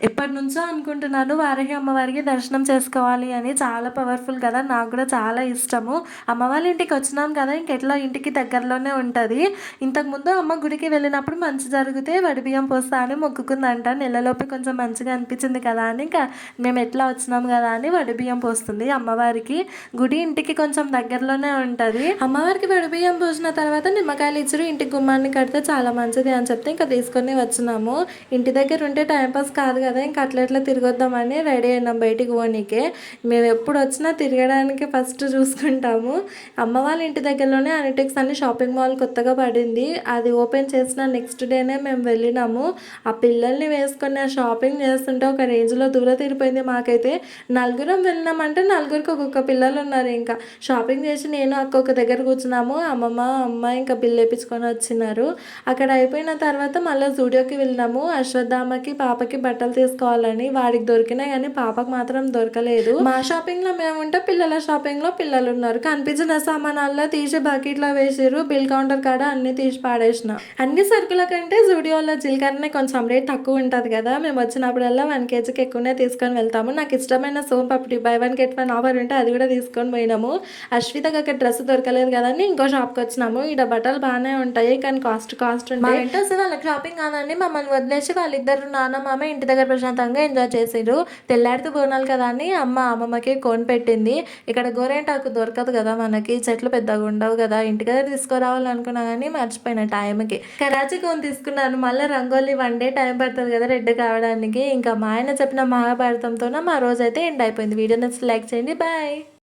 ఎప్పటినుంచో అనుకుంటున్నాను వారాహి అమ్మవారికి దర్శనం చేసుకోవాలి అని. చాలా పవర్ఫుల్ కదా! నాకు కూడా చాలా ఇష్టము. అమ్మ వాళ్ళ ఇంటికి వచ్చినాం కదా! ఇంకెట్లా ఇంటికి దగ్గరలోనే ఉంటది. ఇంతకుముందు అమ్మ గుడికి వెళ్ళినప్పుడు మంచి జరిగితే వడిబియ్యం పోస్తా అని మొక్కుకుందంట. నెలలోపు కొంచెం మంచిగా అనిపించింది కదా అని ఇంకా మేము ఎట్లా వచ్చినాం కదా అని వడిబియ్యం పోస్తుంది అమ్మవారికి. గుడి ఇంటికి కొంచెం దగ్గరలోనే ఉంటుంది. అమ్మవారికి వడిబియ్యం పోసిన తర్వాత నిమ్మకాయలు ఇచ్చి ఇంటి గుమ్మాన్ని కడితే చాలా మంచిది అని చెప్తే ఇంకా తీసుకొని వచ్చినాము. ఇంటి దగ్గర ఉంటే టైంపాస్ కాదు కదా, ఇంకా అట్లా తిరగొద్దామని రెడీ అయినాం బయటికి పోనీకే. మేము ఎప్పుడు వచ్చినా తిరగడానికి ఫస్ట్ చూసుకుంటాము. అమ్మ వాళ్ళ ఇంటి దగ్గరలోనే అనిటెక్స్ అని షాపింగ్ మాల్ కొత్తగా పడింది. అది ఓపెన్ చేసిన నెక్స్ట్ డేనే మేము వెళ్ళినాము. ఆ పిల్లల్ని వేసుకొని ఆ షాపింగ్ చేస్తుంటే ఒక రేంజ్లో దూర తీరిపోయింది మాకైతే. నలుగురం వెళ్ళినామంటే నలుగురికి ఒక్కొక్క పిల్లలు ఉన్నారు. ఇంకా షాపింగ్ చేసి నేను అక్క ఒక దగ్గర కూర్చున్నాము. అమ్మమ్మ అమ్మ ఇంకా బిల్ వేయించుకొని వచ్చినారు. అక్కడ అయిపోయిన తర్వాత మళ్ళీ జూడియోకి వెళ్ళినాము. అశ్వత్థామకి పాపకి బట్టలు తీసుకోవాలని. వాడికి దొరికినాయి కానీ పాపకు మాత్రం దొరకలేదు. మా షాపింగ్లో మేము ఉంటే పిల్లల షాపింగ్లో పిల్లలు ఉన్నారు. కనిపించిన సామానాల్లో తీసి బకెట్లో వేసారు. బిల్ కౌంటర్ కాడ అన్ని తీసి పాడేసిన. అన్ని సరుకుల కంటే జూడియోలో జీలకర్రనే కొంచెం రేట్ తక్కువ ఉంటుంది కదా, మేము వచ్చినప్పుడల్లా 1 kgకి ఎక్కువనే తీసుకొని వెళ్తాము. నాకు ఇష్టమైన సోప్ అప్పుడు బై 1 get 1 ఆఫర్ ఉంటే అది కూడా తీసుకొని పోయినాము. అశ్వితకి అక్కడ డ్రెస్ దొరకలేదు కదండి ఇంకో షాప్కి వచ్చినాము. ఇక్కడ బట్టలు బాగానే ఉంటాయి కానీ కాస్ట్ ఉంటాయి. ఏంటో అసలు వాళ్ళకి షాపింగ్ కాదండి, మమ్మల్ని వదిలేసి వాళ్ళిద్దరు నాన్న మామ ఇంటి దగ్గర ప్రశాంతంగా ఎంజాయ్ చేసారు. తెల్లారితో బోనాలు కదా అని అమ్మమ్మకి కోన్ పెట్టింది. ఇక్కడ గోరేంటాకు దొరకదు కదా మనకి, చెట్లు పెద్దగా ఉండవు కదా, ఇంటి దగ్గర తీసుకురావాలనుకున్నా కానీ మర్చిపోయిన టైంకి. కరాచీ కోన్ తీసుకున్నాను. మళ్ళీ రంగోలీ 1 day టైం పడుతుంది కదా రెడ్ కావడానికి. ఇంకా మా ఆయన చెప్పిన మహాభారతంతోనే మా రోజు అయితే ఎండ్ అయిపోయింది. వీడియో నచ్చి లైక్ చేయండి. బాయ్.